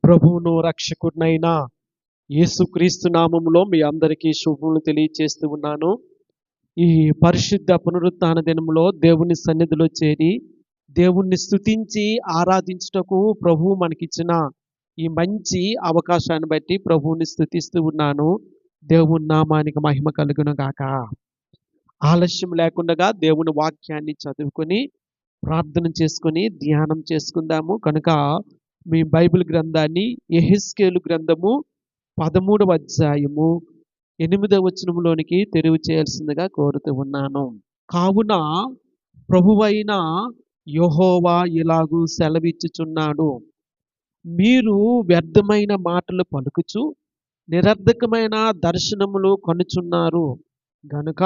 ప్రభువును రక్షకుడినైన యేసుక్రీస్తు నామములో మీ అందరికీ శుభములు తెలియజేస్తూ ఉన్నాను. ఈ పరిశుద్ధ పునరుత్థాన దినములో దేవుని సన్నిధిలో చేరి దేవుణ్ణి స్తుతించి ఆరాధించుటకు ప్రభువు మనకిచ్చిన ఈ మంచి అవకాశాన్ని బట్టి ప్రభువుని స్తుతిస్తూ ఉన్నాను. దేవుని నామానికి మహిమ కలుగును గాక. ఆలస్యం లేకుండా దేవుని వాక్యాన్ని చదువుకొని ప్రార్థన చేసుకొని ధ్యానం చేసుకుందాము. కనుక మీ బైబిల్ గ్రంథాన్ని యెహెజ్కేలు గ్రంథము 13వ అధ్యాయము 8వ వచనంలోనికి తెరువు చేయాల్సిందిగా కోరుతూ ఉన్నాను. కావున ప్రభువైన యెహోవా ఇలాగు సెలవిచ్చుచున్నాడు, మీరు వ్యర్థమైన మాటలు పలుకుచు నిరర్ధకమైన దర్శనములు కనుచున్నారు గనుక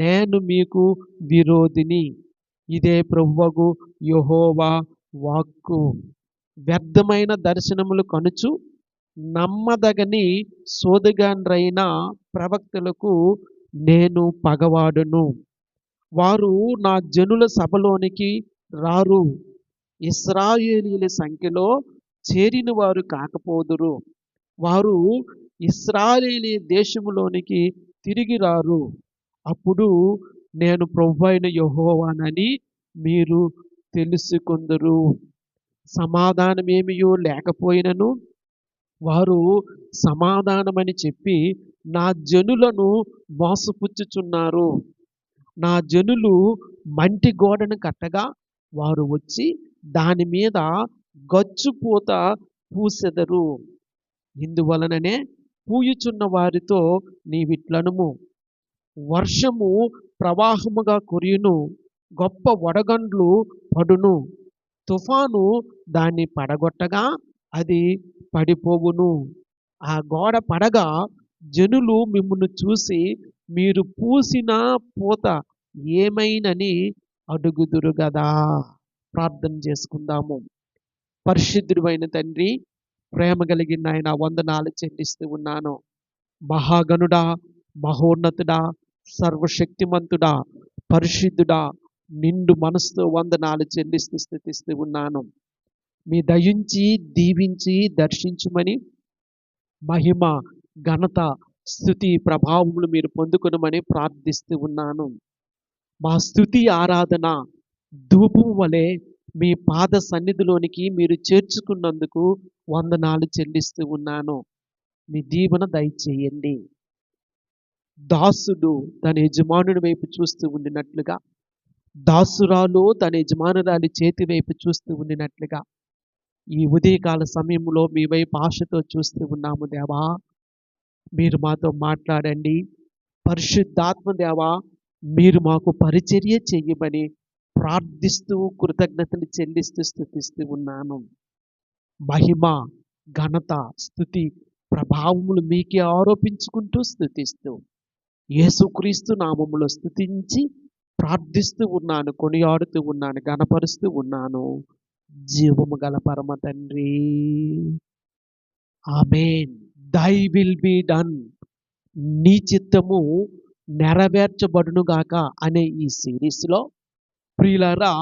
నేను మీకు విరోధిని. ఇదే ప్రభువగు యెహోవా వాక్కు. వ్యర్థమైన దర్శనములు కనుచు నమ్మదగని సోదగాండ్రైన ప్రవక్తలకు నేను పగవాడును. వారు నా జనుల సభలోనికి రారు, ఇశ్రాయేలీయుల సంఖ్యలో చేరిన వారు కాకపోదురు. వారు ఇశ్రాయేలీ దేశములోనికి తిరిగి రారు. అప్పుడు నేను ప్రభువైన యెహోవానని మీరు తెలుసుకొందురు. సమాధానమేమియో లేకపోయినను వారు సమాధానమని చెప్పి నా జనులను మోసపుచ్చుచున్నారు. నా జనులు మంటి గోడను కట్టగా వారు వచ్చి దాని మీద గచ్చుపూత పూసెదరు. ఇందువలననే పూయుచున్న వారితో నీవిట్లనుము, వర్షము ప్రవాహముగా కురియును, గొప్ప వడగండ్లు పడును, తుఫాను దాన్ని పడగొట్టగా అది పడిపోవును. ఆ గోడ పడగా జనులు మిమ్మును చూసి మీరు పూసిన పూత ఏమైనని అడుగుదురు గదా. ప్రార్థన చేసుకుందాము. పరిశుద్ధుడైన తండ్రి, ప్రేమ కలిగిన ఆయన వందనాలు చెల్లిస్తూ ఉన్నాను. మహాగణుడా, మహోన్నతుడా, సర్వశక్తిమంతుడా, పరిశుద్ధుడా, నిండు మనసుతో వందనాలు చెల్లిస్తూ స్తుతిస్తూ ఉన్నాను. మీ దయించి దీవించి దర్శించుమని, మహిమ ఘనత స్తుతి ప్రభావములు మీరు పొందుకొనమని ప్రార్థిస్తూ ఉన్నాను. మా స్తుతి ఆరాధన ధూపము వలె మీ పాద సన్నిధిలోనికి మీరు చేర్చుకున్నందుకు వందనాలు చెల్లిస్తూ ఉన్నాను. మీ దీవెన దయచేయండి. దాసుడు తన యజమానుడి వైపు చూస్తూ ఉండినట్లుగా, దాసురాలు తన యజమానురాలి చేతి వైపు చూస్తూ ఉండినట్లుగా ఈ ఉదయకాల సమయంలో మీ వైపు ఆశతో చూస్తూ ఉన్నాము దేవా. మీరు మాతో మాట్లాడండి. పరిశుద్ధాత్మ దేవా, మీరు మాకు పరిచర్య చెయ్యమని ప్రార్థిస్తూ కృతజ్ఞతలు చెల్లిస్తూ స్తుతిస్తూ ఉన్నాను. మహిమ ఘనత స్తుతి ప్రభావములు మీకే ఆరోపించుకుంటూ స్తుతిస్తూ యేసుక్రీస్తు నామములో స్తుతించి ప్రార్థిస్తూ ఉన్నాను, కొనియాడుతూ ఉన్నాను, గణపరుస్తూ ఉన్నాను. జీవము గల పరమ తండ్రి, ఆమేన్. దై విల్ బి డన్, నీ చిత్తము నెరవేర్చబడునుగాక అనే ఈ సిరీస్లో ప్రియులారా,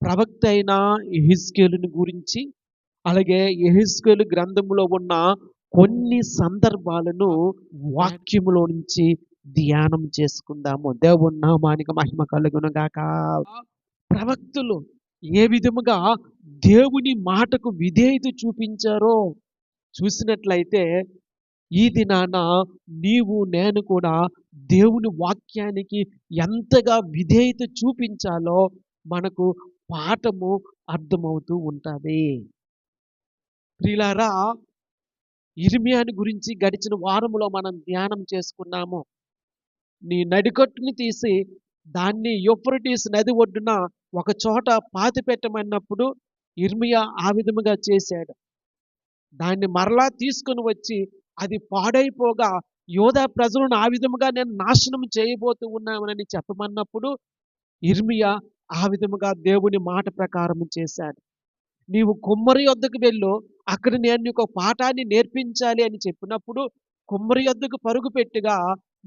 ప్రవక్త అయిన యెహెజ్కేలుని గురించి, అలాగే యెహెజ్కేలు గ్రంథములో ఉన్న కొన్ని సందర్భాలను వాక్యములో నుంచి ధ్యానం చేసుకుందాము. దేవుని నామానికి మహిమ కలుగును గాక. ప్రవక్తలు ఏ విధముగా దేవుని మాటకు విధేయత చూపించారో చూసినట్లయితే ఈ దినాన నీవు నేను కూడా దేవుని వాక్యానికి ఎంతగా విధేయత చూపించాలో మనకు పాఠము అర్థమవుతూ ఉంటుంది. ప్రియులారా, ఇర్మియాని గురించి గడిచిన వారములో మనం ధ్యానం చేసుకున్నాము. నీ నడికట్టుని తీసి దాన్ని యూఫ్రటీస్ నది ఒడ్డున ఒక చోట పాతి పెట్టమన్నప్పుడు ఇర్మియా ఆ విధముగా చేశాడు. దాన్ని మరలా తీసుకుని వచ్చి అది పాడైపోగా యోధా ప్రజలను ఆ విధముగా నేను నాశనం చేయబోతూ ఉన్నానని చెప్పమన్నప్పుడు ఇర్మియా ఆ విధముగా దేవుని మాట ప్రకారం చేశాడు. నీవు కుమ్మరి యొద్దకు వెళ్ళు, అక్కడ నేను నీకు ఒక పాఠాన్ని నేర్పించాలి అని చెప్పినప్పుడు కుమ్మరి యొద్దకు పరుగు పెట్టుగా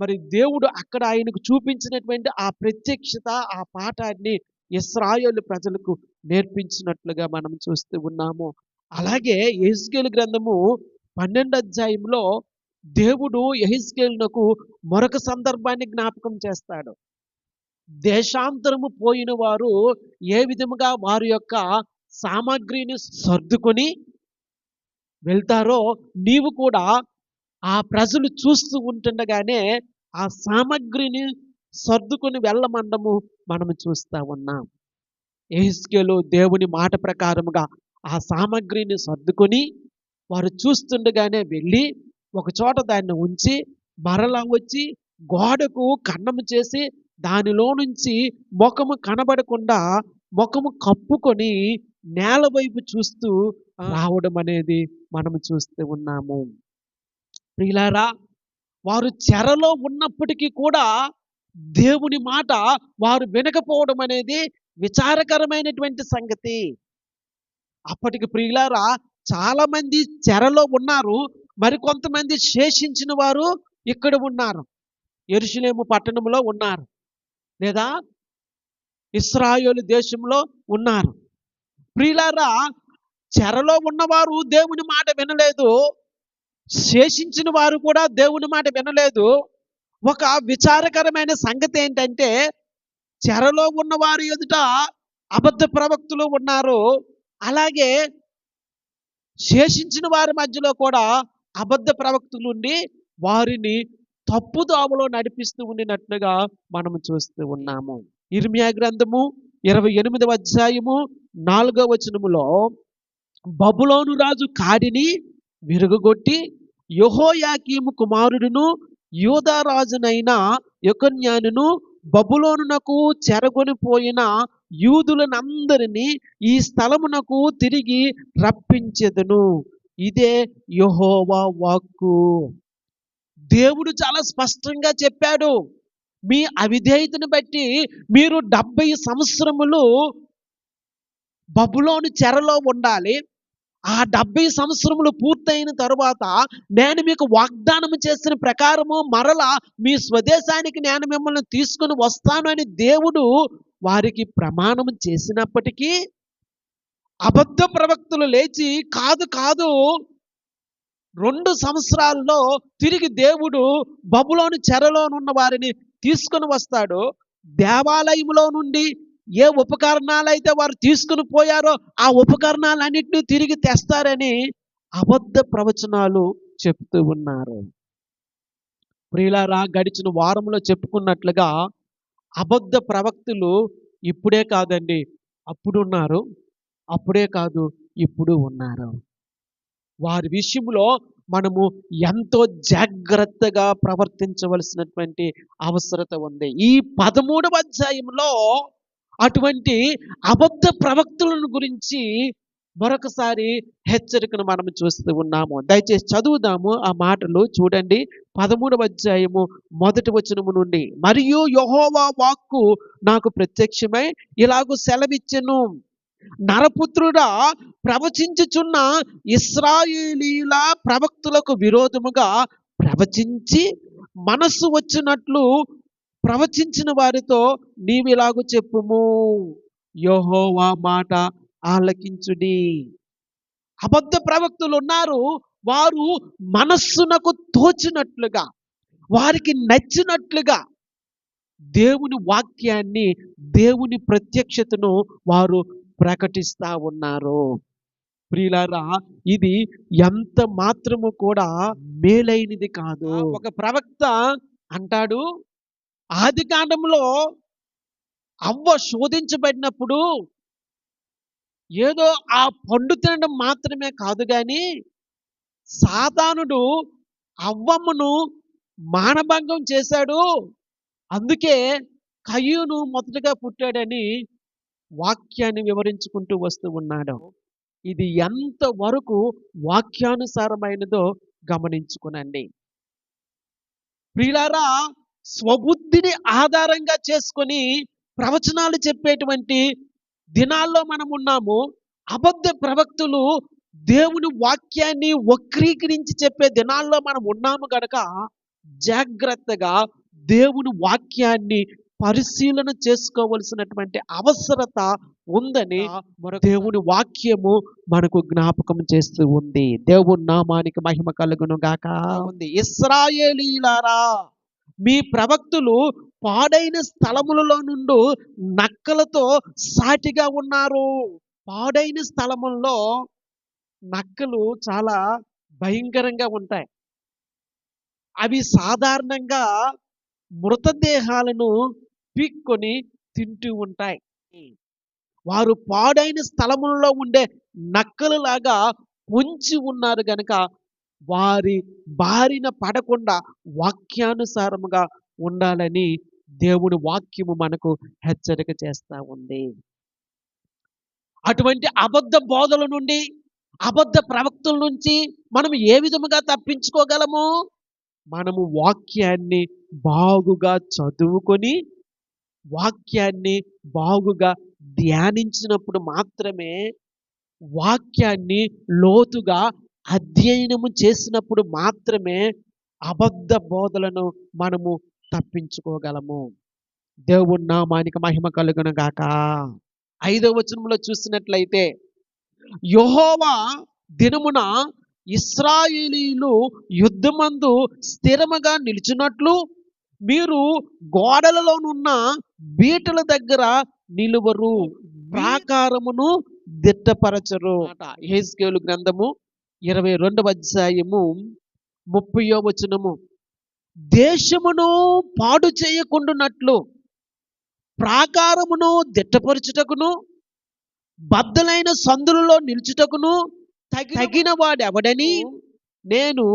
మరి దేవుడు అక్కడ ఆయనకు చూపించినటువంటి ఆ ప్రత్యక్షత, ఆ పాఠాన్ని ఇశ్రాయేలు ప్రజలకు నేర్పించినట్లుగా మనం చూస్తూ ఉన్నాము. అలాగే యెహెజ్కేలు గ్రంథము 12 అధ్యాయంలో దేవుడు యెహెజ్కేలునకు మరొక సందర్భాన్ని జ్ఞాపకం చేస్తాడు. దేశాంతరము పోయిన వారు ఏ విధముగా వారి యొక్క సామగ్రిని సర్దుకొని వెళ్తారో, నీవు కూడా ఆ ప్రజలు చూస్తూ ఉంటుండగానే ఆ సామగ్రిని సర్దుకొని వెళ్ళమండము మనము చూస్తా ఉన్నాం. యెహెజ్కేలు దేవుని మాట ప్రకారముగా ఆ సామగ్రిని సర్దుకొని వారు చూస్తుండగానే వెళ్ళి ఒక చోట దాన్ని ఉంచి మరలా వచ్చి గోడకు కన్నము చేసి దానిలో నుంచి ముఖము కనబడకుండా ముఖము కప్పుకొని నేల వైపు చూస్తూ రావడం అనేది మనము చూస్తూ ఉన్నాము. ప్రియులారా, వారు చెరలో ఉన్నప్పటికీ కూడా దేవుని మాట వారు వినకపోవడం అనేది విచారకరమైనటువంటి సంగతి. అప్పటికి ప్రియులారా, చాలా మంది చెరలో ఉన్నారు. మరికొంతమంది శేషించిన వారు ఇక్కడ ఉన్నారు. యెరూషలేము పట్టణంలో ఉన్నారు, లేదా ఇశ్రాయేలు దేశంలో ఉన్నారు. ప్రియులారా, చెరలో ఉన్నవారు దేవుని మాట వినలేదు. శేషించిన వారు కూడా దేవుని మాట వినలేదు. ఒక విచారకరమైన సంగతి ఏంటంటే, చెరలో ఉన్న వారి ఎదుట అబద్ధ ప్రవక్తలు ఉన్నారు. అలాగే శేషించిన వారి మధ్యలో కూడా అబద్ధ ప్రవక్తలు ఉండి వారిని తప్పుదోవలో నడిపిస్తూ ఉండినట్లుగా మనం చూస్తూ ఉన్నాము. ఇర్మియా గ్రంథము 28వ అధ్యాయము 4వ వచనములో, బబులోను రాజు కాడిని విరుగగొట్టి యెహోయాకీము కుమారుడును యూదా రాజునైన యెకొన్యానును బబులోనునకు చెరగొనిపోయిన యూదులనందరినీ ఈ స్థలమునకు తిరిగి రప్పించెదను. ఇదే యెహోవా వాక్కు. దేవుడు చాలా స్పష్టంగా చెప్పాడు, మీ అవిధేయతను బట్టి మీరు 70 సంవత్సరములు బబులోను చెరలో ఉండాలి. ఆ 70 సంవత్సరములు పూర్తయిన తరువాత నేను మీకు వాగ్దానం చేసిన ప్రకారము మరలా మీ స్వదేశానికి నేను మిమ్మల్ని తీసుకుని వస్తాను అని దేవుడు వారికి ప్రమాణం చేసినప్పటికీ అబద్ధ ప్రవక్తలు లేచి కాదు కాదు 2 సంవత్సరాల్లో తిరిగి దేవుడు బబులోను చెరలోనున్న వారిని తీసుకుని వస్తాడు. దేవాలయంలో నుండి ఏ ఉపకరణాలైతే వారు తీసుకుని పోయారో ఆ ఉపకరణాలన్నింటినీ తిరిగి తెస్తారని అబద్ధ ప్రవచనాలు చెప్తూ ఉన్నారు. ప్రియులారా, గడిచిన వారంలో చెప్పుకున్నట్లుగా అబద్ధ ప్రవక్తలు ఇప్పుడే కాదండి, అప్పుడు ఉన్నారు. అప్పుడే కాదు, ఇప్పుడు ఉన్నారు. వారి విషయంలో మనము ఎంతో జాగ్రత్తగా ప్రవర్తించవలసినటువంటి అవసరత ఉంది. ఈ 13వ అధ్యాయంలో అటువంటి అబద్ధ ప్రవక్తలను గురించి మరొకసారి హెచ్చరికను మనం చూస్తూ ఉన్నాము. దయచేసి చదువుదాము ఆ మాటలు. చూడండి, 13వ అధ్యాయము 1వ వచనము నుండి. మరియు యెహోవా వాక్కు నాకు ప్రత్యక్షమై ఇలాగు సెలవిచ్చెను, నరపుత్రుడా, ప్రవచించుచున్న ఇశ్రాయేలీయుల ప్రవక్తులకు విరోధముగా ప్రవచించి మనస్సు వచ్చినట్లు ప్రవచించిన వారితో నీవిలాగు చెప్పుము, యెహోవా మాట ఆలకించుడి. అబద్ధ ప్రవక్తులు ఉన్నారు. వారు మనస్సునకు తోచినట్లుగా, వారికి నచ్చినట్లుగా దేవుని వాక్యాన్ని, దేవుని ప్రత్యక్షతను వారు ప్రకటిస్తా ఉన్నారు. ప్రియులారా, ఇది ఎంత మాత్రము కూడా మేలైనది కాదు. ఒక ప్రవక్త అంటాడు, ఆది కాండంలో అవ్వ శోధించబడినప్పుడు ఏదో ఆ పండు తినడం మాత్రమే కాదు గాని సాతానుడు అవ్వమ్మను మానభంగం చేశాడు, అందుకే కయ్యూను మొదటగా పుట్టాడని వాక్యాన్ని వివరించుకుంటూ వస్తూ ఉన్నాడు. ఇది ఎంత వరకు వాక్యానుసారమైనదో గమనించుకునండి. ప్రియులారా, స్వబుద్ధిని ఆధారంగా చేసుకొని ప్రవచనాలు చెప్పేటువంటి దినాల్లో మనం ఉన్నాము. అబద్ధ ప్రవక్తులు దేవుని వాక్యాన్ని వక్రీకరించి చెప్పే దినాల్లో మనం ఉన్నాము గనక జాగ్రత్తగా దేవుని వాక్యాన్ని పరిశీలన చేసుకోవలసినటువంటి అవసరత ఉందని దేవుని వాక్యము మనకు జ్ఞాపకం చేస్తూ ఉంది. దేవుని నామానికి మహిమ కలుగును గాక. ఉంది, ఇశ్రాయేలీయులారా, మీ ప్రవక్తలు పాడైన స్థలములలో నుండి నక్కలతో సాటిగా ఉన్నారు. పాడైన స్థలముల్లో నక్కలు చాలా భయంకరంగా ఉంటాయి. అవి సాధారణంగా మృతదేహాలను పీక్కొని తింటూ ఉంటాయి. వారు పాడైన స్థలములలో ఉండే నక్కలలాగా పొంచి ఉన్నారు గనుక వారి బారిన పడకుండా వాక్యానుసారముగా ఉండాలని దేవుని వాక్యము మనకు హెచ్చరిక చేస్తా ఉంది. అటువంటి అబద్ధ బోధల నుండి, అబద్ధ ప్రవక్తల నుంచి మనం ఏ విధముగా తప్పించుకోగలము? మనము వాక్యాన్ని బాగుగా చదువుకొని, వాక్యాన్ని బాగుగా ధ్యానించినప్పుడు మాత్రమే, వాక్యాన్ని లోతుగా అధ్యయనము చేసినప్పుడు మాత్రమే అబద్ధ బోధలను మనము తప్పించుకోగలము. దేవుని నామానికి మహిమ కలుగును గాక. 5వ వచనంలో చూసినట్లయితే, యెహోవా దినమున ఇశ్రాయేలీయులు యుద్ధమందు స్థిరముగా నిలిచినట్లు మీరు గోడలలోనున్న బీటల దగ్గర నిలువరు, ప్రాకారమును దిట్టపరచరు. యెహెజ్కేలు గ్రంథము 22వ అధ్యాయము 30వ వచనము, దేశమును పాడు చేయకుండునట్లు ప్రాకారమును దిట్టపరచుటకును బద్దలైన సందులలో నిలుచుటకును తగిన వాడెవడని నేను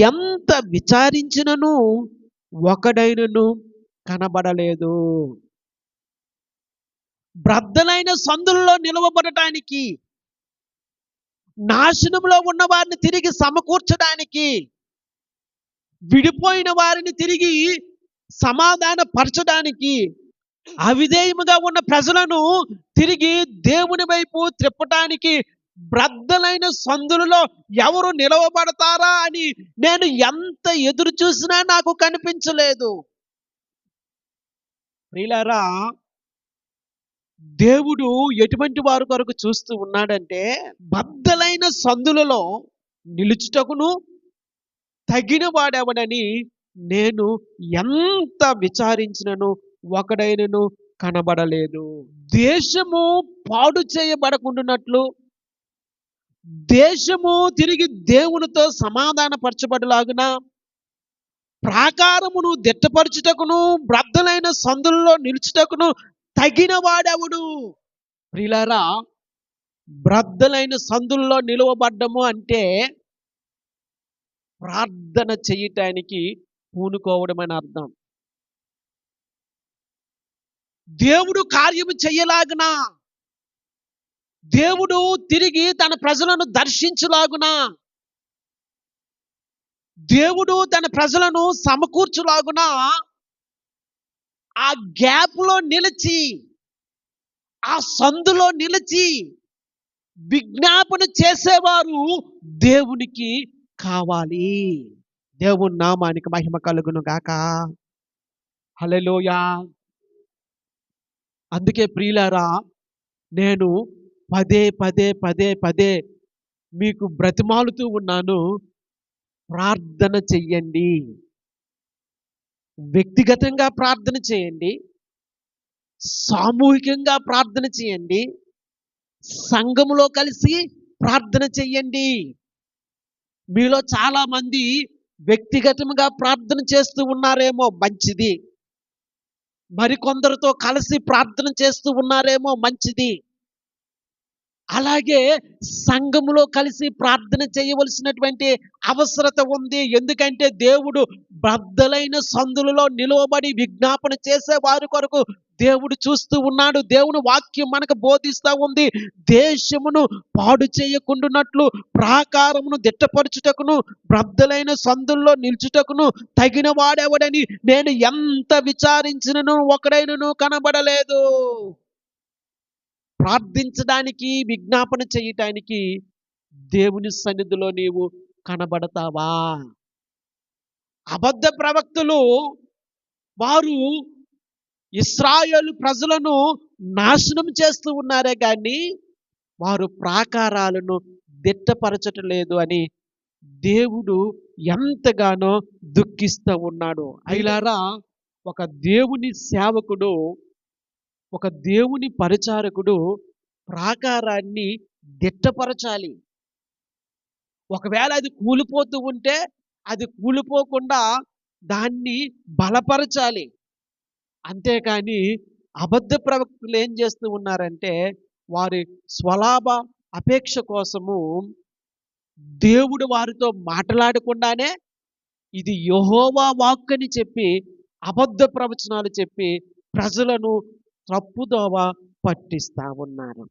ఎంత విచారించినను ఒకడైనను కనబడలేదు. బద్దలైన సందులలో నిలవబడటానికి, నాశనంలో ఉన్న వారిని తిరిగి సమకూర్చడానికి, విడిపోయిన వారిని తిరిగి సమాధాన పరచడానికి, అవిధేయముగా ఉన్న ప్రజలను తిరిగి దేవుని వైపు త్రిప్పటానికి బ్రద్దలైన సందులలో ఎవరు నిలవబడతారా అని నేను ఎంత ఎదురు చూసినా నాకు కనిపించలేదు. ప్రియులారా, దేవుడు ఎటువంటి వారి కొరకు చూస్తూ ఉన్నాడంటే, బద్దలైన సందులలో నిలుచుటకును తగిన వాడెవడని నేను ఎంత విచారించినను ఒకడైనను కనబడలేదు. దేశము పాడు చేయబడకుండానట్లు, దేశము తిరిగి దేవునితో సమాధాన పరచబడలాగున, ప్రాకారమును దిట్టపరచుటకును బ్రద్దలైన సందులలో నిలుచుటకును తగిన వాడెవడు? ప్రియులారా, బ్రద్దలైన సందుల్లో నిలువబడ్డము అంటే ప్రార్థన చేయటానికి పూనుకోవడం అని అర్థం. దేవుడు కార్యము చెయ్యలాగున, దేవుడు తిరిగి తన ప్రజలను దర్శించులాగున, దేవుడు తన ప్రజలను సమకూర్చులాగున ఆ గ్యాప్లో నిలిచి, ఆ సందులో నిలిచి విజ్ఞాపన చేసేవారు దేవునికి కావాలి. దేవుని నామానికి మహిమ కలుగును గాక. హల్లెలూయా. అందుకే ప్రియులారా, నేను పదే పదే పదే పదే మీకు బ్రతిమాలుతూ ఉన్నాను, ప్రార్థన చెయ్యండి. వ్యక్తిగతంగా ప్రార్థన చేయండి, సామూహికంగా ప్రార్థన చేయండి, సంఘములో కలిసి ప్రార్థన చెయ్యండి. మీలో చాలా మంది వ్యక్తిగతంగా ప్రార్థన చేస్తూ ఉన్నారేమో, మంచిది. మరికొందరితో కలిసి ప్రార్థన చేస్తూ ఉన్నారేమో, మంచిది. అలాగే సంఘములో కలిసి ప్రార్థన చేయవలసినటువంటి అవసరత ఉంది. ఎందుకంటే దేవుడు బద్దలైన సందులలో నిలువబడి విజ్ఞాపన చేసే వారి కొరకు దేవుడు చూస్తూ ఉన్నాడు. దేవుని వాక్యం మనకు బోధిస్తూ ఉంది. దేశమును పాడు చేయకుండానట్లు ప్రాకారమును దిట్టపరచుటకును బద్దలైన సందుల్లో నిల్చుటకును తగిన వాడెవడని నేను ఎంత విచారించినను ఒకడైనను కనబడలేదు. ప్రార్థించడానికి, విజ్ఞాపన చేయటానికి దేవుని సన్నిధిలో నీవు కనబడతావా? అబద్ధ ప్రవక్తలు వారు ఇశ్రాయేలు ప్రజలను నాశనం చేస్తూ ఉన్నారే కానీ వారు ప్రాకారాలను దిట్టపరచటం లేదు అని దేవుడు ఎంతగానో దుఃఖిస్తూ ఉన్నాడు. అయిలారా, ఒక దేవుని సేవకుడు, ఒక దేవుని పరిచారకుడు ప్రాకారాన్ని దిట్టపరచాలి. ఒకవేళ అది కూలిపోతూ ఉంటే అది కూలిపోకుండా దాన్ని బలపరచాలి. అంతేకాని అబద్ధ ప్రవక్తలు ఏం చేస్తూ ఉన్నారంటే వారి స్వలాభ అపేక్ష కోసము దేవుడు వారితో మాట్లాడకుండానే ఇది యెహోవా వాక్కు అని చెప్పి అబద్ధ ప్రవచనాలు చెప్పి ప్రజలను తప్పుదోవ పట్టిస్తా ఉన్నారు.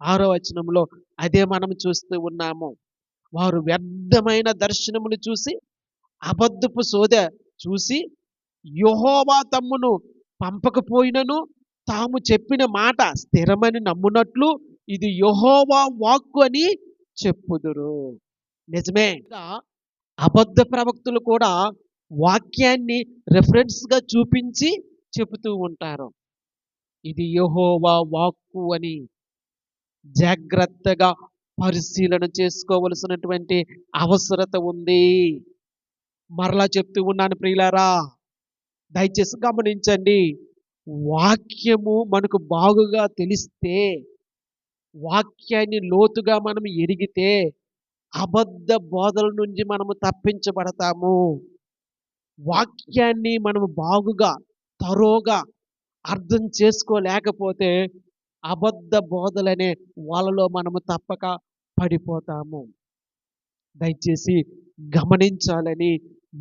6వ వచనంలో అదే మనం చూస్తూ ఉన్నాము. వారు వ్యర్థమైన దర్శనములు చూసి అబద్ధపు సోదె చూసి యెహోవా తమ్మును పంపకపోయినను తాము చెప్పిన మాట స్థిరమని నమ్మునట్లు ఇది యెహోవా వాక్కు అని చెప్పుదురు. నిజమే, అబద్ధ ప్రవక్తలు కూడా వాక్యాన్ని గా చూపించి చెబుతూ ఉంటారు. ఇది యెహోవా వాక్కు అని జాగ్రత్తగా పరిశీలన చేసుకోవలసినటువంటి అవసరత ఉంది. మరలా చెప్తూ ఉన్నాను ప్రియులారా, దయచేసి గమనించండి. వాక్యము మనకు బాగుగా తెలిస్తే, వాక్యాన్ని లోతుగా మనం ఎరిగితే అబద్ధ బోధల నుంచి మనము తప్పించబడతాము. వాక్యాన్ని మనము బాగుగా తరోగా అర్థం చేసుకోలేకపోతే అబద్ధ బోధలనే వాళ్ళలో మనము తప్పక పడిపోతాము. దయచేసి గమనించాలని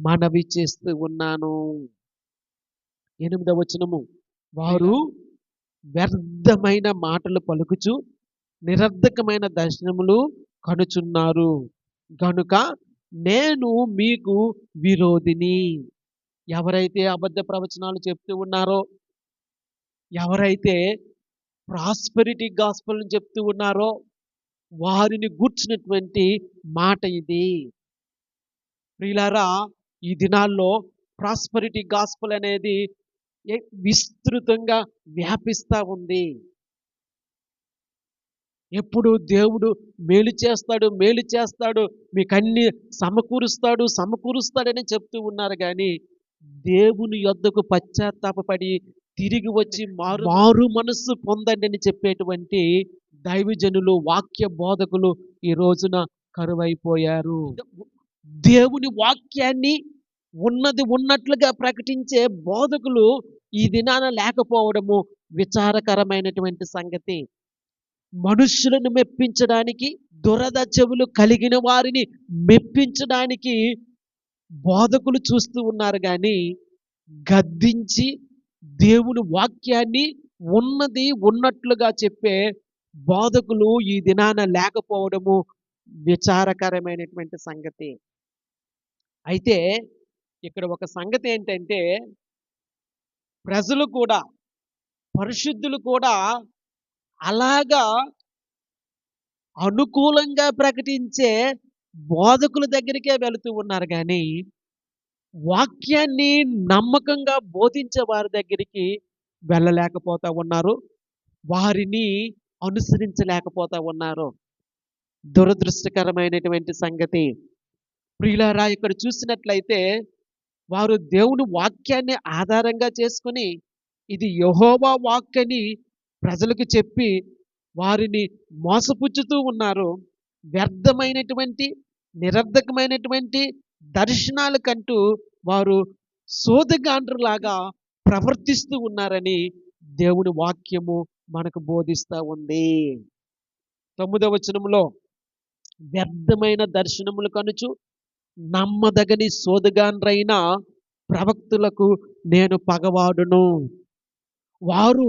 మనవి చేస్తూ ఉన్నాను. 8వ వచనము, వారు వ్యర్థమైన మాటలు పలుకుచు నిరర్ధకమైన దర్శనములు కనుచున్నారు గనుక నేను మీకు విరోధిని. ఎవరైతే అబద్ధ ప్రవచనాలు చెప్తూ ఉన్నారో, ఎవరైతే ప్రాస్పెరిటీ గాస్పెల్ చెప్తూ ఉన్నారో వారిని గూర్చినటువంటి మాట ఇది. ప్రియులారా, ఈ దినాల్లో ప్రాస్పెరిటీ గాస్పెల్ అనేది విస్తృతంగా వ్యాపిస్తా ఉంది. ఎప్పుడు దేవుడు మేలు చేస్తాడు, మేలు చేస్తాడు, మీకు అన్ని సమకూరుస్తాడని చెప్తూ ఉన్నారు కానీ దేవుని యొద్దకు పశ్చాత్తాపపడి తిరిగి వచ్చి మారు మనస్సు పొందండి అని చెప్పేటువంటి దైవజనులు, వాక్య బోధకులు ఈ రోజున కరువైపోయారు. దేవుని వాక్యాన్ని ఉన్నది ఉన్నట్లుగా ప్రకటించే బోధకులు ఈ దినాన లేకపోవడము విచారకరమైనటువంటి సంగతి. మనుష్యులను మెప్పించడానికి, దురద చెవులు కలిగిన వారిని మెప్పించడానికి బోధకులు చూస్తూ ఉన్నారు కానీ గద్దించి దేవుని వాక్యాన్ని ఉన్నది ఉన్నట్లుగా చెప్పే బోధకులు ఈ దినాన లేకపోవడము విచారకరమైనటువంటి సంగతి. అయితే ఇక్కడ ఒక సంగతి ఏంటంటే, ప్రజలు కూడా, పరిశుద్ధులు కూడా అలాగా అనుకూలంగా ప్రకటించే బోధకుల దగ్గరికే వెళుతూ ఉన్నారు కానీ వాక్యాన్ని నమ్మకంగా బోధించే వారి దగ్గరికి వెళ్ళలేకపోతా ఉన్నారు, వారిని అనుసరించలేకపోతా ఉన్నారు. దురదృష్టకరమైనటువంటి సంగతి. ప్రియులారా, ఇక్కడ చూసినట్లయితే వారు దేవుని వాక్యాన్ని ఆధారంగా చేసుకుని ఇది యెహోవా వాక్కు అని ప్రజలకు చెప్పి వారిని మోసపుచ్చుతూ ఉన్నారు. వ్యర్థమైనటువంటి నిరర్ధకమైనటువంటి దర్శనాల కంటూ వారు సోదగాండ్రులాగా ప్రవర్తిస్తూ ఉన్నారని దేవుని వాక్యము మనకు బోధిస్తూ ఉంది. 9వ వచనంలో వ్యర్థమైన దర్శనములు కనుచు నమ్మదగని సోదగాండ్రైన ప్రవక్తులకు నేను పగవాడును. వారు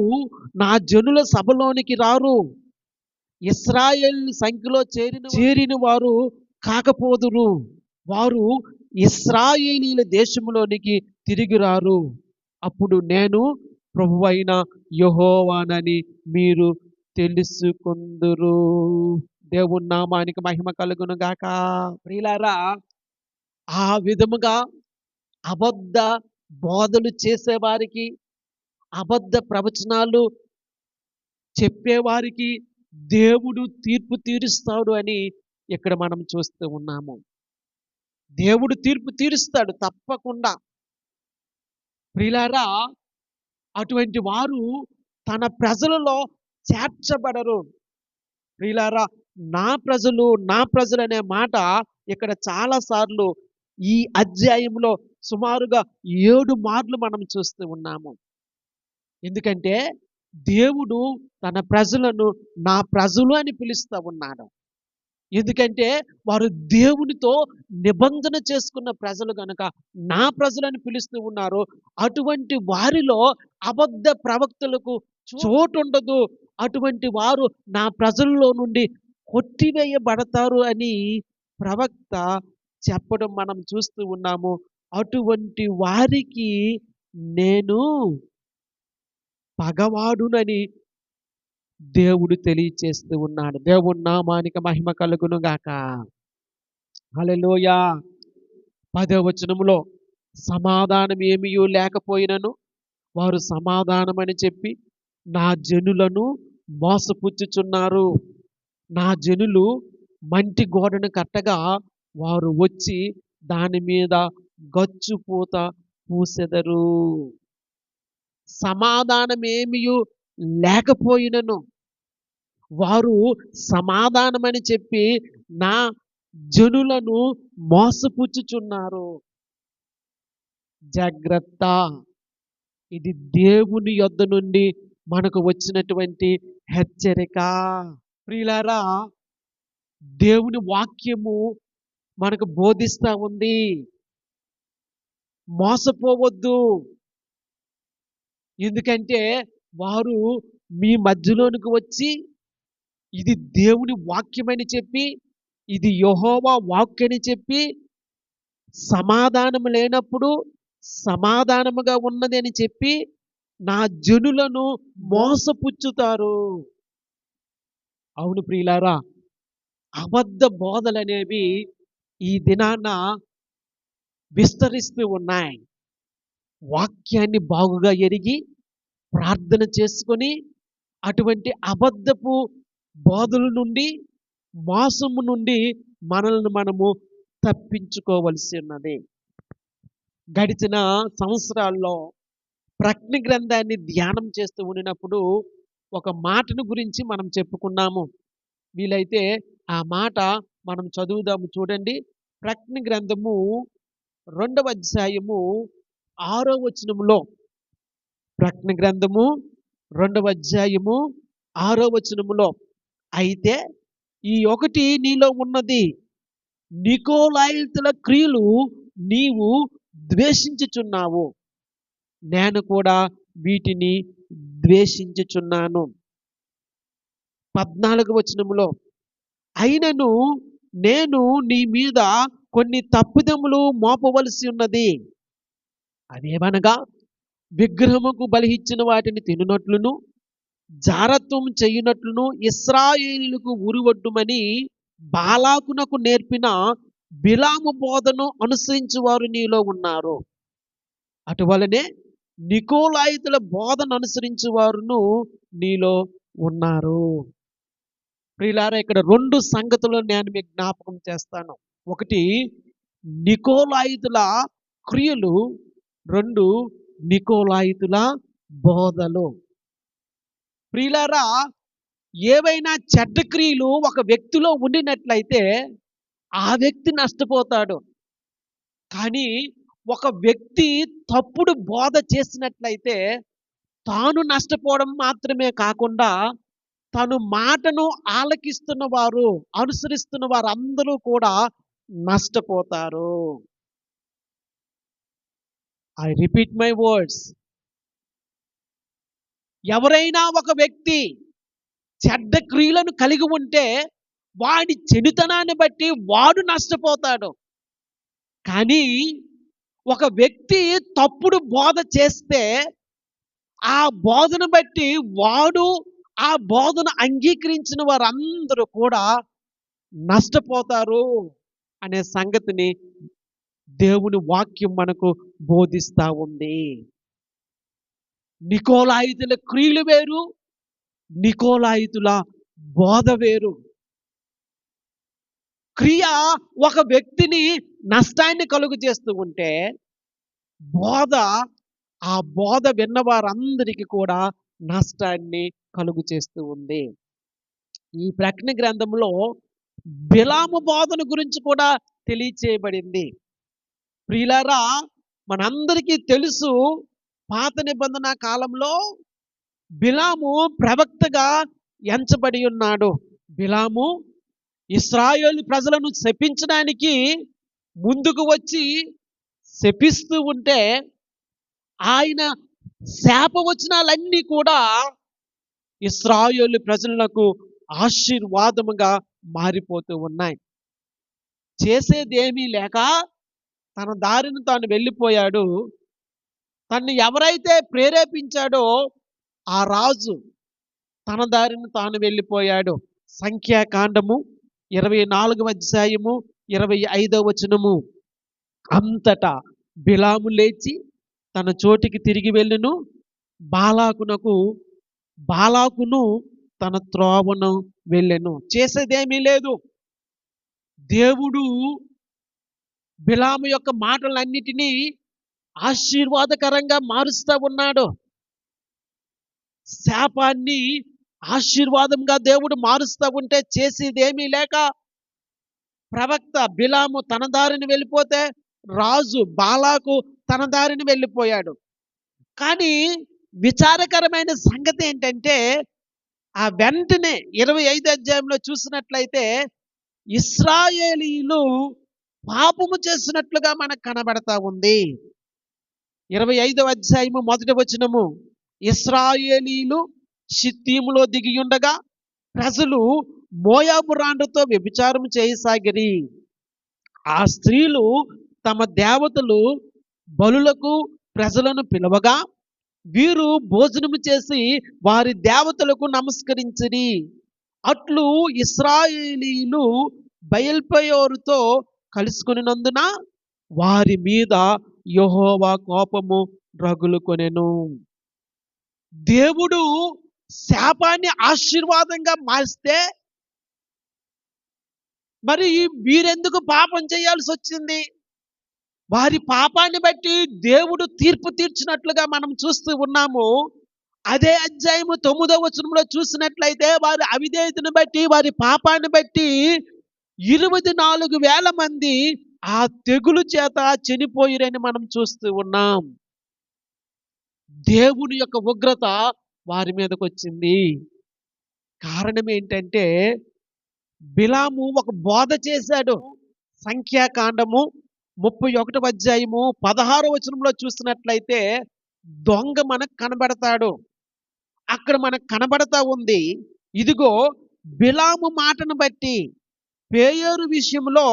నా జనుల సభలోనికి రారు, ఇశ్రాయేల్ సంఖ్యలో చేరిన వారు కాకపోదురు. వారు ఇశ్రాయేలీల దేశంలోనికి తిరిగి రారు. అప్పుడు నేను ప్రభువైన యెహోవానని మీరు తెలుసుకొందురు. దేవుని నామానికి మహిమ కలుగును గాక. ప్రియులారా, ఆ విధముగా అబద్ధ బోధలు చేసేవారికి, అబద్ధ ప్రవచనాలు చెప్పేవారికి దేవుడు తీర్పు తీరుస్తాడు అని ఇక్కడ మనం చూస్తూ ఉన్నాము. దేవుడు తీర్పు తీరుస్తాడు తప్పకుండా. ప్రియులారా, అటువంటి వారు తన ప్రజలలో చేర్చబడరు. ప్రియులారా, నా ప్రజలు అనే మాట ఇక్కడ చాలా సార్లు ఈ అధ్యాయంలో సుమారుగా 7 మార్లు మనం చూస్తూ ఉన్నాము. ఎందుకంటే దేవుడు తన ప్రజలను నా ప్రజలు అని పిలుస్తూ ఉన్నాడు. ఎందుకంటే వారు దేవునితో నిబంధన చేసుకున్న ప్రజలు గనుక నా ప్రజలని పిలుస్తూ ఉన్నారు. అటువంటి వారిలో అబద్ధ ప్రవక్తలకు చోటు ఉండదు. అటువంటి వారు నా ప్రజల్లో నుండి కొట్టివేయబడతారు అని ప్రవక్త చెప్పడం మనం చూస్తూ ఉన్నాము. అటువంటి వారికి నేను పగవాడునని దేవుడు తెలియచేస్తూ ఉన్నాడు. దేవుని నామానికి మహిమ కలుగును గాక. హల్లెలూయా. 10వ వచనములో సమాధానం ఏమీయూ లేకపోయినను వారు సమాధానమని చెప్పి నా జనులను మోసపుచ్చుచున్నారు. నా జనులు మంటి గోడను కట్టగా వారు వచ్చి దాని మీద గచ్చుపూత పూసెదరు. సమాధానమేమియు లేకపోయినను వారు సమాధానమని చెప్పి నా జనులను మోసపుచ్చుచున్నారు. జాగ్రత్త, ఇది దేవుని యొద్ద నుండి మనకు వచ్చినటువంటి హెచ్చరిక. ప్రియులారా, దేవుని వాక్యము మనకు బోధిస్తా ఉంది, మోసపోవద్దు. ఎందుకంటే వారు మీ మధ్యలోనికి వచ్చి ఇది దేవుని వాక్యమని చెప్పి, ఇది యెహోవా వాక్యని చెప్పి, సమాధానం లేనప్పుడు సమాధానముగా ఉన్నది అని చెప్పి నా జనులను మోసపుచ్చుతారు. అవును ప్రియులారా, అబద్ధ బోధలనేవి ఈ దినాన విస్తరిస్తూ ఉన్నాయి. వాక్యాన్ని బాగుగా ఎరిగి ప్రార్థన చేసుకొని అటువంటి అబద్ధపు బోధల నుండి, మోసము నుండి మనల్ని మనము తప్పించుకోవలసి ఉన్నది. గడిచిన సంవత్సరాల్లో ప్రకటన గ్రంథాన్ని ధ్యానం చేస్తూ ఉండినప్పుడు ఒక మాటను గురించి మనం చెప్పుకున్నాము. వీలైతే ఆ మాట మనం చదువుదాము. చూడండి, ప్రకటన గ్రంథము 2వ అధ్యాయము 6వ వచనములో, ప్రకటన గ్రంథము 2వ అధ్యాయము 6వ వచనములో, అయితే ఈ ఒకటి నీలో ఉన్నది, నికోలాయితుల క్రియలు నీవు ద్వేషించుచున్నావు, నేను కూడా వీటిని ద్వేషించుచున్నాను. 14వ వచనములో, అయినను నేను నీ మీద కొన్ని తప్పిదములు మోపవలసి ఉన్నది. అదేమనగా విగ్రహముకు బలి ఇచ్చిన వాటిని తినునట్లును, జారత్వం చేయునట్లును ఇశ్రాయేలులకు ఉరివడ్డుమని బాలాకునకు నేర్పిన బిలాము బోధను అనుసరించువారు నీలో ఉన్నారు. అటువలనే నికోలాయితుల బోధను అనుసరించువారును నీలో ఉన్నారు. ప్రియులారా, ఇక్కడ 2 సంగతులు నేను మీకు జ్ఞాపకం చేస్తాను. ఒకటి నికోలాయితుల క్రియలు, 2 నికోలాయితుల బోధలు. ప్రియులారా, ఏవైనా చెడ్డ క్రియలు ఒక వ్యక్తిలో ఉండినట్లయితే ఆ వ్యక్తి నష్టపోతాడు. కానీ ఒక వ్యక్తి తప్పుడు బోధ చేసినట్లయితే తాను నష్టపోవడం మాత్రమే కాకుండా తను మాటను ఆలకిస్తున్న వారు, అనుసరిస్తున్న వారు అందరూ కూడా నష్టపోతారు. I repeat my words. ఎవరైనా ఒక వ్యక్తి చెడ్డ క్రియలను కలిగి ఉంటే వాడి చెడుతనాన్ని బట్టి వాడు నష్టపోతాడు. కానీ ఒక వ్యక్తి తప్పుడు బోధ చేస్తే ఆ బోధను బట్టి వాడు, ఆ బోధను అంగీకరించిన వారందరూ కూడా నష్టపోతారు అనే సంగతిని దేవుని వాక్యం మనకు బోధిస్తా ఉంది. నికోలాయితుల క్రియలు వేరు, నికోలాయితుల బోధ వేరు. క్రియ ఒక వ్యక్తిని నష్టాన్ని కలుగు చేస్తూ ఉంటే, బోధ ఆ బోధ విన్న వారందరికీ కూడా నష్టాన్ని కలుగు చేస్తూ ఉంది. ఈ ప్రకటన గ్రంథంలో బిలాము బోధన గురించి కూడా తెలియచేయబడింది. ప్రియులారా, మనందరికీ తెలుసు, పాత నిబంధన కాలంలో బిలాము ప్రవక్తగా ఎంచబడి ఉన్నాడు. బిలాము ఇశ్రాయేలు ప్రజలను శపించడానికి ముందుకు వచ్చి శపిస్తూ ఉంటే, ఆయన శాపవచనాలన్నీ కూడా ఇశ్రాయేలు ప్రజలకు ఆశీర్వాదముగా మారిపోతూ ఉన్నాయి. చేసేదేమీ లేక తన దారిని తాను వెళ్ళిపోయాడు. తన్ని ఎవరైతే ప్రేరేపించాడో ఆ రాజు తన దారిని తాను వెళ్ళిపోయాడు. సంఖ్యాకాండము 24వ అధ్యాయము 25వ వచనము. అంతటా బిలాము లేచి తన చోటికి తిరిగి వెళ్ళెను. బాలాకును తన త్రోవను వెళ్ళెను. చేసేదేమీ లేదు. దేవుడు బిలాము యొక్క మాటలన్నిటినీ ఆశీర్వాదకరంగా మారుస్తూ ఉన్నాడు. శాపాన్ని ఆశీర్వాదంగా దేవుడు మారుస్తూ ఉంటే చేసేదేమీ లేక ప్రవక్త బిలాము తన దారిని వెళ్ళిపోతే రాజు బాలాకు తన దారిని వెళ్ళిపోయాడు. కానీ విచారకరమైన సంగతి ఏంటంటే, ఆ వెంటనే 25 అధ్యాయంలో చూసినట్లయితే ఇశ్రాయేలీయులు పాపము చేసినట్లుగా మనకు కనబడతా ఉంది. 25వ అధ్యాయము 1వ వచనము. ఇశ్రాయేలీయులు షిత్తీములో దిగియుండగా ప్రజలు మోయాబు రాండ్రతో వ్యభిచారం చేయసాగిరి. ఆ స్త్రీలు తమ దేవతలు బలులకు ప్రజలను పిలవగా వీరు భోజనము చేసి వారి దేవతలకు నమస్కరించిరి. అట్లు ఇశ్రాయేలీయులు బయల్పెయోరుతో కలుసుకొనినందున వారి మీద యెహోవా కోపము రగులుకొనెను. దేవుడు శాపాన్ని ఆశీర్వాదంగా మార్స్తే మరి వీరెందుకు పాపం చేయాల్సి వచ్చింది? వారి పాపాన్ని బట్టి దేవుడు తీర్పు తీర్చినట్లుగా మనం చూస్తూ ఉన్నాము. అదే అధ్యాయము 9వ వచనంలో చూసినట్లయితే వారి అవిధేయతను బట్టి, వారి పాపాన్ని బట్టి 24,000 మంది ఆ తెగులు చేత చనిపోయిరని మనం చూస్తూ ఉన్నాం. దేవుని యొక్క ఉగ్రత వారి మీదకి వచ్చింది. కారణం ఏంటంటే, బిలాము ఒక బోధ చేశాడు. సంఖ్యాకాండము 31వ అధ్యాయము 16వ వచనంలో చూసినట్లయితే దొంగ మనకు కనబడతాడు. అక్కడ మనకు కనబడతా ఉంది, ఇదిగో బిలాము మాటను బట్టి పేయోరు విషయంలో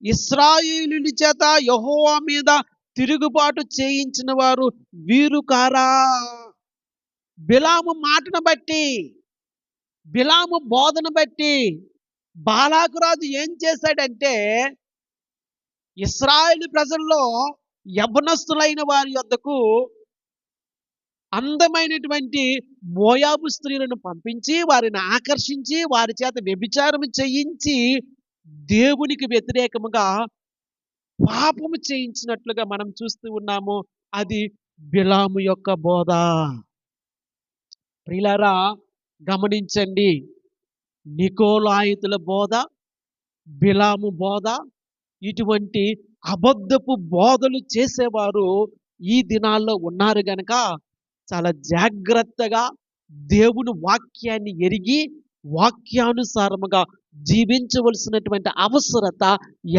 ఇశ్రాయేలీయుల చేత యెహోవా మీద తిరుగుబాటు చేయించిన వారు వీరు కారా? బిలాము మాటను బట్టి, బిలాము బోధను బట్టి బాలాకు రాజు ఏం చేశాడంటే, ఇశ్రాయేలు ప్రజల్లో యవ్వనస్తులైన వారి యొద్దకు అందమైనటువంటి మోయాబు స్త్రీలను పంపించి వారిని ఆకర్షించి వారి చేత వ్యభిచారం చేయించి దేవునికి వ్యతిరేకముగా పాపము చేయించినట్లుగా మనం చూస్తూ ఉన్నాము. అది బిలాము యొక్క బోధ. ప్రియులారా, గమనించండి, నికోలాయితుల బోధ, బిలాము బోధ, ఇటువంటి అబద్ధపు బోధలు చేసేవారు ఈ దినాల్లో ఉన్నారు గనక చాలా జాగ్రత్తగా దేవుని వాక్యాన్ని ఎరిగి వాక్యానుసారముగా జీవించవలసినటువంటి అవసరత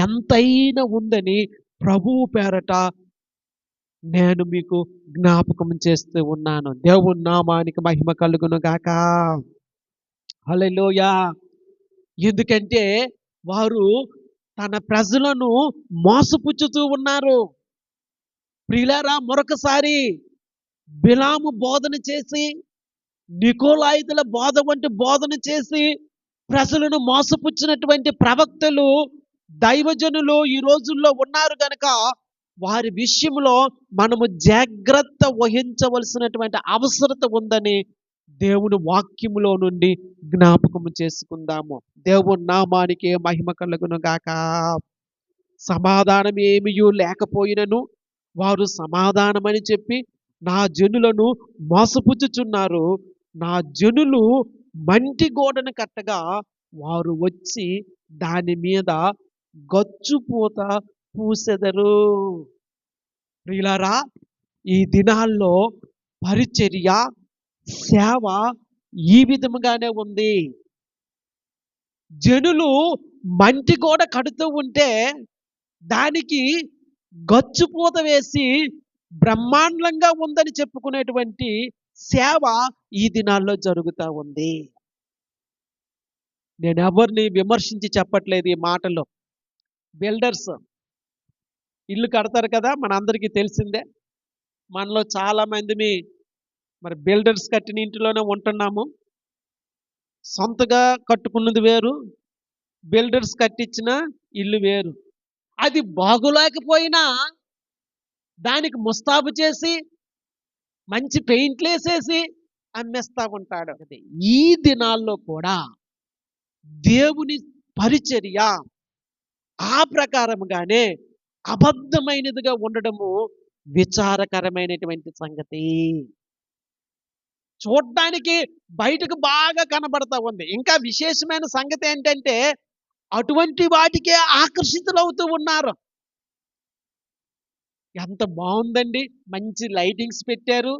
ఎంతైనా ఉందని ప్రభువు పేరట నేను మీకు జ్ఞాపకం చేస్తూ ఉన్నాను. దేవుని నామానికి మహిమ కలుగును గాక. హల్లెలూయా. ఎందుకంటే వారు తన ప్రజలను మోసపుచ్చుతూ ఉన్నారు. ప్రియులారా, మరొకసారి బిలాము బోధన చేసి, నికోలాయితుల బోధ వంటి బోధన చేసి ప్రజలను మోసపుచ్చినటువంటి ప్రవక్తలు, దైవజనులు ఈ రోజుల్లో ఉన్నారు గనక వారి విషయంలో మనము జాగ్రత్త వహించవలసినటువంటి అవసరత ఉందని దేవుని వాక్యములో నుండి జ్ఞాపకము చేసుకుందాము. దేవుని నామానికి మహిమ కలుగును గాక. సమాధానం ఏమీయూ లేకపోయినను వారు సమాధానమని చెప్పి నా జనులను మోసపుచ్చుచున్నారు. నా జనులు మంటి గోడను కట్టగా వారు వచ్చి దాని మీద గచ్చుపూత పూసెదరు. ప్రియులారా, ఈ దినాల్లో పరిచర్య, సేవ ఈ విధముగానే ఉంది. జనులు మంటి గోడ కడుతూ ఉంటే దానికి గచ్చుపూత వేసి బ్రహ్మాండంగా ఉందని చెప్పుకునేటువంటి సేవ ఈ దినాల్లో జరుగుతూ ఉంది. నేను ఎవరిని విమర్శించి చెప్పట్లేదు ఈ మాటలో. బిల్డర్స్ ఇల్లు కడతారు కదా, మనందరికీ తెలిసిందే. మనలో చాలా మందిని మరి బిల్డర్స్ కట్టిన ఇంటిలోనే ఉంటున్నాము. సొంతగా కట్టుకున్నది వేరు, బిల్డర్స్ కట్టించిన ఇల్లు వేరు. అది బాగులేకపోయినా దానికి ముస్తాబు చేసి మంచి పెయింట్లు వేసేసి అమ్మేస్తా ఉంటాడు. ఈ దినాల్లో కూడా దేవుని పరిచర్య ఆ ప్రకారముగానే అబద్ధమైనదిగా ఉండడము విచారకరమైనటువంటి సంగతి. చూడ్డానికి బయటకు బాగా కనబడతా ఉంది. ఇంకా విశేషమైన సంగతి ఏంటంటే అటువంటి వాటికే ఆకర్షితులవుతూ ఉన్నారు. ఎంత బాగుందండి, మంచి లైటింగ్స్ పెట్టారు,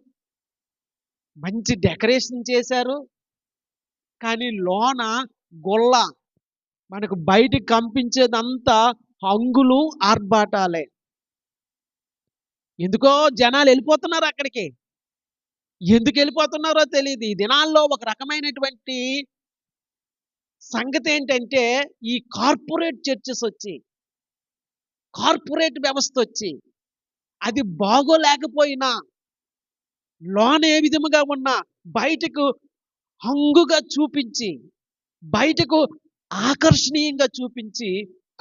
మంచి డెకరేషన్ చేశారు, కానీ లోన గొల్ల. మనకు బయటికి కంపించేదంతా హంగులు, ఆర్భాటాలే. ఎందుకో జనాలు వెళ్ళిపోతున్నారు అక్కడికి. ఎందుకు వెళ్ళిపోతున్నారో తెలియదు. ఈ దినాల్లో ఒక రకమైనటువంటి సంగతి ఏంటంటే ఈ కార్పొరేట్ చర్చెస్ వచ్చి, కార్పొరేట్ వ్యవస్థ వచ్చి, అది బాగోలేకపోయినా లోన ఏ విధముగా ఉన్నా బయటకు హంగుగా చూపించి, బయటకు ఆకర్షణీయంగా చూపించి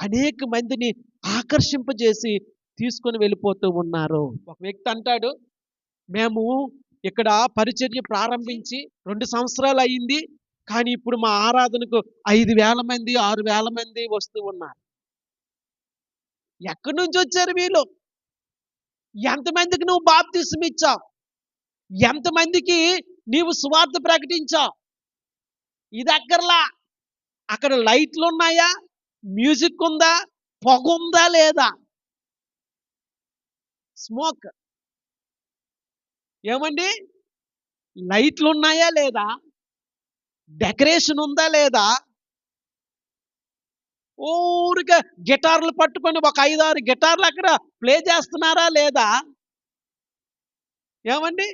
అనేక మందిని ఆకర్షింపజేసి తీసుకొని వెళ్ళిపోతూ ఉన్నారు. ఒక వ్యక్తి అంటాడు, మేము ఇక్కడ పరిచర్య ప్రారంభించి 2 సంవత్సరాలు అయ్యింది, కానీ ఇప్పుడు మా ఆరాధనకు 5,000 మంది 6,000 మంది వస్తూ ఉన్నారు. ఎక్కడి నుంచి వచ్చారు వీళ్ళు? ఎంతమందికి నువ్వు బాప్తిసం ఇచ్చావు? ఎంతమందికి నీవు సువార్త ప్రకటించావు? ఇది అక్కర్లా. అక్కడ లైట్లు ఉన్నాయా, మ్యూజిక్ ఉందా, పొగ ఉందా లేదా? స్మోక్. ఏమండి, లైట్లు ఉన్నాయా లేదా, డెకరేషన్ ఉందా లేదా, ఊరికే గిటార్లు పట్టుకొని ఒక 5-6 గిటార్లు అక్కడ ప్లే చేస్తున్నారా లేదా? ఏమండి,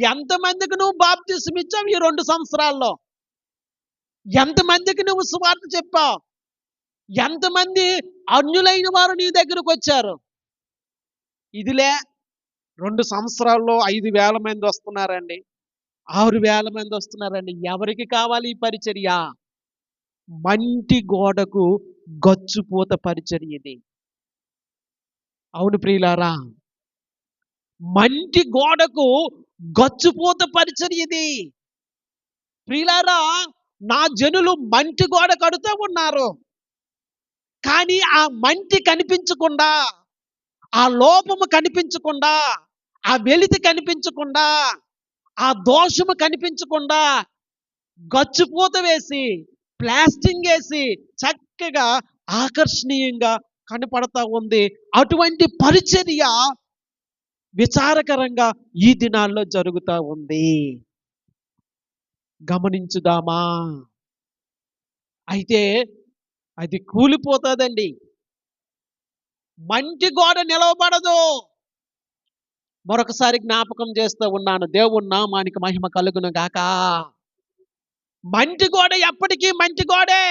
ఎంతమందికి నువ్వు బాప్తిసం ఇచ్చావు ఈ 2 సంవత్సరాల్లో? ఎంతమందికి నువ్వు సువార్త చెప్పావు? ఎంతమంది అన్యులైన వారు నీ దగ్గరకు వచ్చారు? ఇదిలే 2 సంవత్సరాల్లో 5,000 మంది వస్తున్నారండి, 6,000 మంది వస్తున్నారండి. ఎవరికి కావాలి ఈ పరిచర్య? మంటి గోడకు గచ్చుపూత పరిచర్య ఇది. అవును ప్రియులారా, మంటి గోడకు గచ్చుపూత పరిచర్య ఇది. ప్రియులారా, నా జనులు మంటి గోడ కడుతూ ఉన్నారు, కానీ ఆ మంటి కనిపించకుండా, ఆ లోపము కనిపించకుండా, ఆ వెలితి కనిపించకుండా, ఆ దోషము కనిపించకుండా గచ్చుపూత వేసి, ప్లాస్టింగ్ వేసి చక్కగా ఆకర్షణీయంగా కనపడతా ఉంది. అటువంటి పరిచర్య విచారకరంగా ఈ దినాల్లో జరుగుతూ ఉంది. గమనించుదామా? అయితే అది కూలిపోతుందండి. మంటి గోడ నిలవబడదు. మరొకసారి జ్ఞాపకం చేస్తూ ఉన్నాను. దేవుని నామానికి మహిమ కలుగును గాక. మంటి గోడ ఎప్పటికీ మంటి గోడే.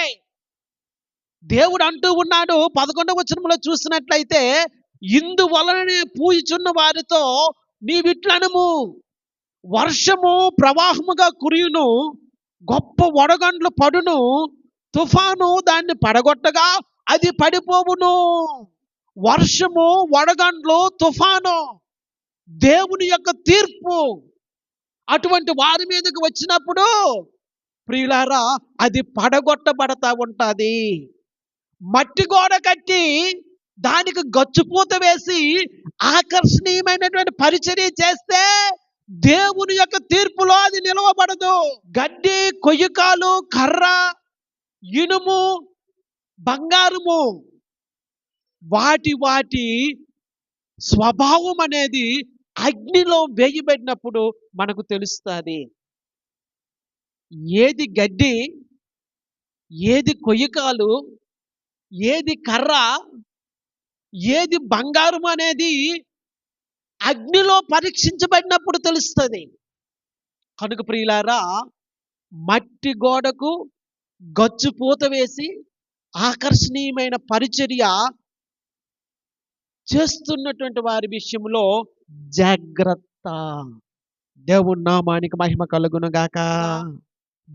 దేవుడు అంటూ ఉన్నాడు 11వ వచనంలో చూసినట్లయితే, ఇందువలననే పూయుచున్న వారితో నీవిట్లనము, వర్షము ప్రవాహముగా కురియును, గొప్ప వడగండ్లు పడును, తుఫాను దాన్ని పడగొట్టగా అది పడిపోవును. వర్షము, వడగండ్లు, తుఫాను దేవుని యొక్క తీర్పు అటువంటి వారి మీదకి వచ్చినప్పుడు ప్రియులారా అది పడగొట్టబడతా ఉంటది. మట్టి గోడ కట్టి దానికి గచ్చుపూత వేసి ఆకర్షణీయమైనటువంటి పరిచర్య చేస్తే దేవుని యొక్క తీర్పులో అది నిలవబడదు. గడ్డి, కొయ్యకాలు, కర్ర, ఇనుము, బంగారము వాటి వాటి స్వభావం అనేది అగ్నిలో వేయబడినప్పుడు మనకు తెలుస్తుంది. ఏది గడ్డి, ఏది కొయ్యకాలు, ఏది కర్ర, ఏది బంగారం అనేది అగ్నిలో పరీక్షించబడినప్పుడు తెలుస్తుంది. కనుక ప్రియులారా, మట్టి గోడకు గచ్చు పూత వేసి ఆకర్షణీయమైన పరిచర్య చేస్తున్నటువంటి వారి విషయంలో జాగ్రత్త. దేవుని నామానికి మహిమ కలుగును గాక.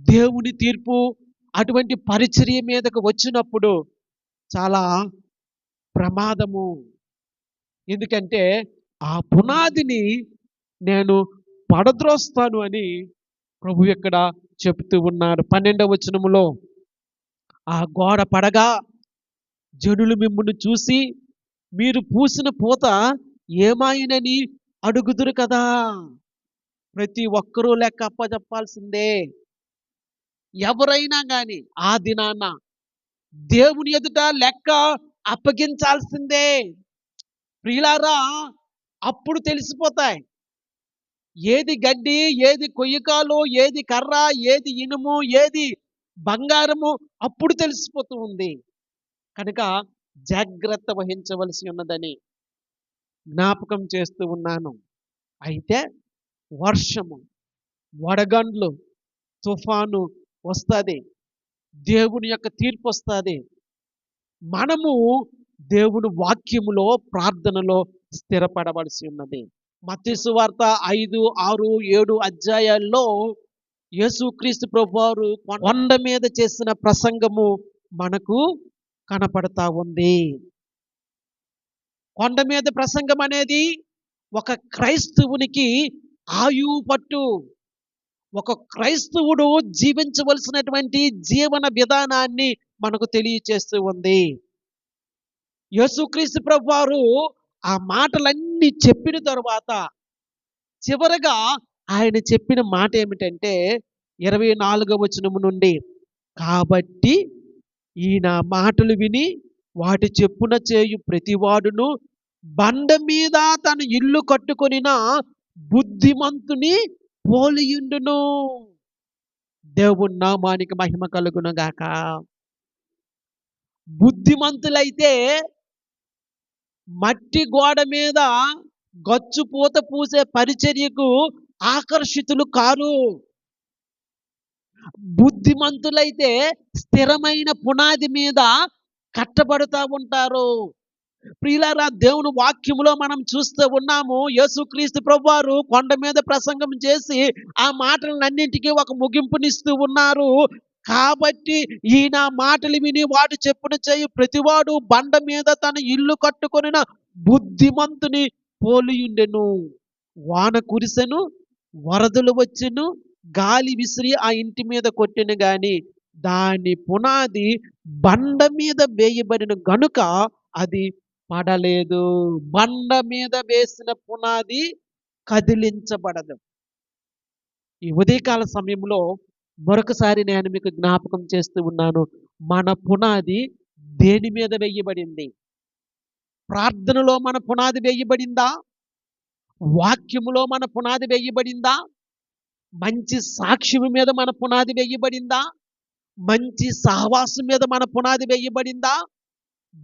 దేవుని తీర్పు అటువంటి పరిచర్య మీదకు వచ్చినప్పుడు చాలా ప్రమాదము. ఎందుకంటే ఆ పునాదిని నేను పడద్రోస్తాను అని ప్రభు ఇక్కడ చెప్తూ ఉన్నాడు. 12వ వచనములో ఆ గోడ పడగా జనులు మిమ్మును చూసి మీరు పూసిన పూత ఏమాయినని అడుగుదురు కదా. ప్రతి ఒక్కరూ లెక్క అప్పచెప్పాల్సిందే. ఎవరైనా కానీ ఆ దినాన దేవుని ఎదుట లెక్క అప్పగించాల్సిందే. ప్రియులారా, అప్పుడు తెలిసిపోతాయి ఏది గడ్డి, ఏది కొయ్యకాలు, ఏది కర్ర, ఏది ఇనుము, ఏది బంగారము అప్పుడు తెలిసిపోతూ ఉంది. కనుక జాగ్రత్త వహించవలసి ఉన్నదని జ్ఞాపకం చేస్తూ ఉన్నాను. అయితే వర్షము, వడగండ్లు, తుఫాను వస్తుంది. దేవుని యొక్క తీర్పు వస్తుంది. మనము దేవుని వాక్యములో, ప్రార్థనలో స్థిరపడవలసి ఉన్నది. మత్తయి సువార్త 5, 6, 7 అధ్యాయాల్లో యేసుక్రీస్తు ప్రభువారు కొండ మీద చేసిన ప్రసంగము మనకు కనపడతా ఉంది. కొండ మీద ప్రసంగం అనేది ఒక క్రైస్తవునికి ఆయువు పట్టు. ఒక క్రైస్తవుడు జీవించవలసినటువంటి జీవన విధానాన్ని మనకు తెలియచేస్తూ ఉంది. యేసుక్రీస్తు ప్రభువారు ఆ మాటలన్నీ చెప్పిన తరువాత చివరగా ఆయన చెప్పిన మాట ఏమిటంటే 24వ వచనము నుండి, కాబట్టి ఈయన మాటలు విని వాటి చెప్పున చేయు ప్రతివాడును బండ మీద తన ఇల్లు కట్టుకొనిన బుద్ధిమంతుని పోలియుండును. దేవుని నామానికి మహిమ కలుగును గాక. బుద్ధిమంతులైతే మట్టి గోడ మీద గచ్చు పూత పూసే పరిచర్యకు ఆకర్షితులు కారు. బుద్ధిమంతులైతే స్థిరమైన పునాది మీద కట్టబడుతూ ఉంటారు. ప్రియులారా, దేవుని వాక్యములో మనం చూస్తూ ఉన్నాము. యేసుక్రీస్తు ప్రభువారు కొండ మీద ప్రసంగం చేసి ఆ మాటలన్నింటికీ ఒక ముగింపునిస్తూ ఉన్నారు. కాబట్టి ఈయన మాటలు విని వాడు చెప్పున చేయు ప్రతివాడు బండ మీద తన ఇల్లు కట్టుకొనిన బుద్ధిమంతుని పోలియుండెను. వాన కురిసెను, వరదలు వచ్చెను, గాలి విసిరి ఆ ఇంటి మీద కొట్టెను గాని దాని పునాది బండ మీద వేయబడిన గనుక అది పడలేదు. బండ మీద వేసిన పునాది కదిలించబడదు. ఈ ఉదయకాల సమయంలో మరొకసారి నేను మీకు జ్ఞాపకం చేస్తూ ఉన్నాను. మన పునాది దేని మీద వేయబడింది? ప్రార్థనలో మన పునాది వేయబడిందా? వాక్యములో మన పునాది వేయబడిందా? మంచి సాక్ష్యం మీద మన పునాది వేయబడిందా? మంచి సహవాసం మీద మన పునాది వేయబడిందా?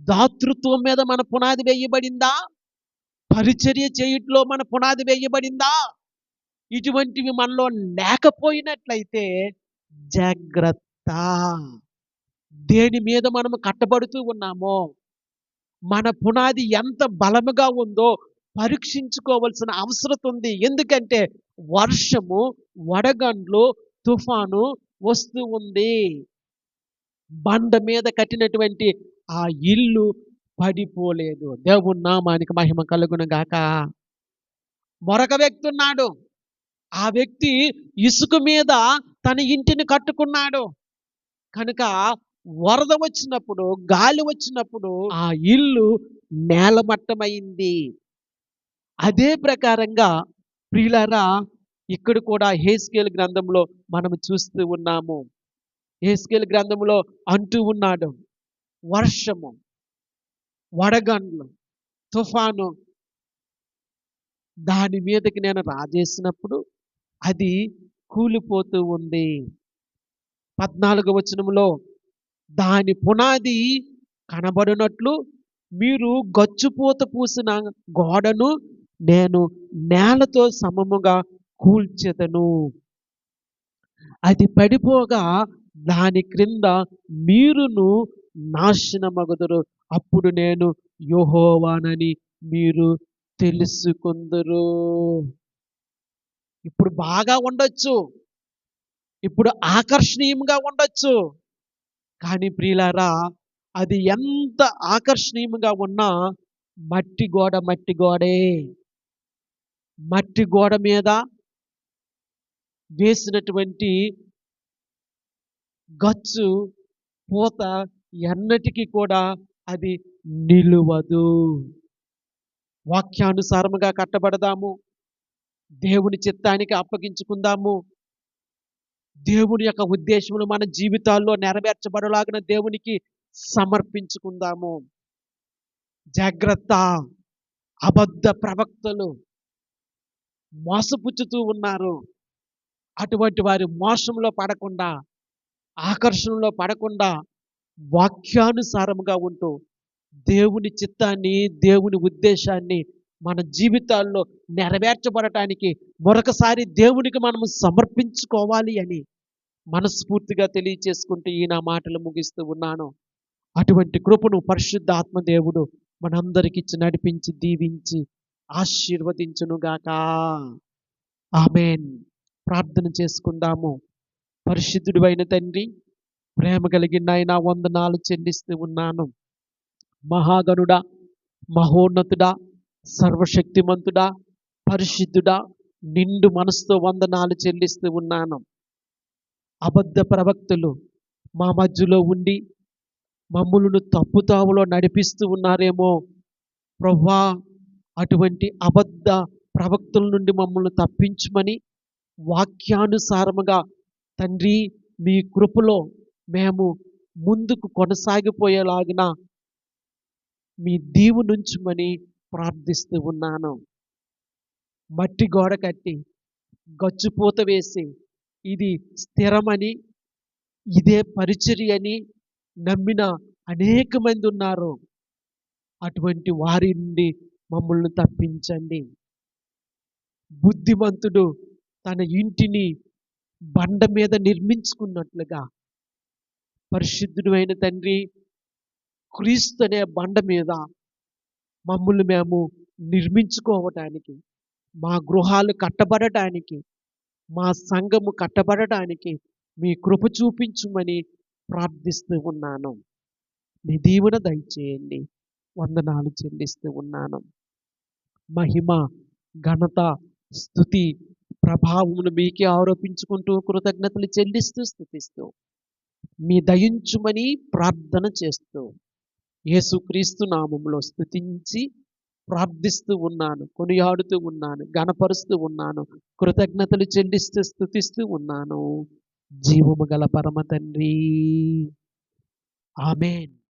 దాతృత్వం మీద మన పునాది వేయబడిందా? పరిచర్య చేయుట్లో మన పునాది వేయబడిందా? ఇటువంటివి మనలో లేకపోయినట్లయితే జాగ్రత్త. దేని మీద మనము కట్టబడుతూ ఉన్నామో, మన పునాది ఎంత బలముగా ఉందో పరీక్షించుకోవాల్సిన అవసరం ఉంది. ఎందుకంటే వర్షము, వడగండ్లు, తుఫాను వస్తూ ఉంది. బండ మీద కట్టినటువంటి ఆ ఇల్లు పడిపోలేదు. దేవుని నామానికి మహిమ కలుగును గాక. మరొక వ్యక్తి ఉన్నాడు. ఆ వ్యక్తి ఇసుక మీద తన ఇంటిని కట్టుకున్నాడు. కనుక వరద వచ్చినప్పుడు, గాలి వచ్చినప్పుడు ఆ ఇల్లు నేలమట్టమైంది. అదే ప్రకారంగా ప్రియులారా, ఇక్కడ కూడా యెహెజ్కేలు గ్రంథంలో మనం చూస్తూ ఉన్నాము. యెహెజ్కేలు గ్రంథంలో అంటూ ఉన్నాడు, వర్షము, వడగండ్లు, తుఫాను దాని మీదకి నేను రాజేసినప్పుడు అది కూలిపోతూ ఉంది. 14వ వచనంలో దాని పునాది కనబడినట్లు మీరు గచ్చుపూత పూసిన గోడను నేను నేలతో సమముగా కూల్చెదను. అది పడిపోగా దాని క్రింద మీరును నాశనమగుదురు. అప్పుడు నేను యెహోవానని మీరు తెలుసుకుందురు. ఇప్పుడు బాగా ఉండొచ్చు. ఇప్పుడు ఆకర్షణీయంగా ఉండొచ్చు. కానీ ప్రియులారా, అది ఎంత ఆకర్షణీయంగా ఉన్నా మట్టి గోడ మట్టి గోడే. మట్టి గోడ మీద వేసినటువంటి గచ్చు పూత ఎన్నటికీ కూడా అది నిలువదు. వాక్యానుసారముగా కట్టబడదాము. దేవుని చిత్తానికి అప్పగించుకుందాము. దేవుని యొక్క ఉద్దేశములు మన జీవితాల్లో నెరవేర్చబడలాగిన దేవునికి సమర్పించుకుందాము. జాగ్రత్త, అబద్ధ ప్రవక్తలు మోసపుచ్చుతూ ఉన్నారు. అటువంటి వారి మోసంలో పడకుండా, ఆకర్షణలో పడకుండా వాక్యానుసారముగా ఉంటూ దేవుని చిత్తాన్ని, దేవుని ఉద్దేశాన్ని మన జీవితాల్లో నెరవేర్చబడటానికి మరొకసారి దేవునికి మనము సమర్పించుకోవాలి అని మనస్ఫూర్తిగా తెలియచేసుకుంటూ ఈ నా మాటలు ముగిస్తూ ఉన్నాను. అటువంటి కృపను పరిశుద్ధాత్మ దేవుడు మనందరికి ఇచ్చి నడిపించి దీవించి ఆశీర్వదించునుగాక. ఆమేన్. ప్రార్థన చేసుకుందాము. పరిశుద్ధుడు అయిన తండ్రి, ప్రేమ కలిగిన ఆయన వందనాలు చెల్లిస్తూ ఉన్నాను. మహాగణుడా, మహోన్నతుడా, సర్వశక్తిమంతుడా, పరిశుద్ధుడా, నిండు మనసుతో వందనాలు చెల్లిస్తూ ఉన్నాను. అబద్ధ ప్రవక్తలు మా మధ్యలో ఉండి మమ్ములను తప్పుతావులో నడిపిస్తూ ఉన్నారేమో ప్రభువా, అటువంటి అబద్ధ ప్రవక్తల నుండి మమ్మల్ని తప్పించమని వాక్యానుసారముగా తండ్రి మీ కృపలో మేము ముందుకు కొనసాగిపోయేలాగిన మీ దీవునుంచుమని ప్రార్థిస్తూ ఉన్నాను. మట్టి గోడ కట్టి గచ్చుపూత వేసి ఇది స్థిరమని, ఇదే పరిచర్య అని నమ్మిన అనేక మంది ఉన్నారు. అటువంటి వారి నుండి మమ్మల్ని తప్పించండి. బుద్ధిమంతుడు తన ఇంటిని బండ మీద నిర్మించుకున్నట్లుగా పరిశుద్ధుడు అయిన తండ్రి, క్రీస్తు అనే బండ మీద మమ్మల్ని మేము నిర్మించుకోవటానికి, మా గృహాలు కట్టబడటానికి, మా సంఘము కట్టబడటానికి మీ కృప చూపించుమని ప్రార్థిస్తూ ఉన్నాను. మీ దీవెన దయచేయండి. వందనాలు చెల్లిస్తూ ఉన్నాను. మహిమ, ఘనత, స్తుతి, ప్రభావమును మీకే ఆరోపించుకుంటూ కృతజ్ఞతలు చెల్లిస్తూ స్తుతిస్తూ మీ దయించుమని ప్రార్థన చేస్తూ యేసుక్రీస్తు నామములో స్తుతించి ప్రార్థిస్తూ ఉన్నాను, కొనియాడుతూ ఉన్నాను, గణపరుస్తూ ఉన్నాను, కృతజ్ఞతలు చెల్లిస్తూ స్తుతిస్తూ ఉన్నాను. జీవము గల పరమ తండ్రి. ఆమేన్.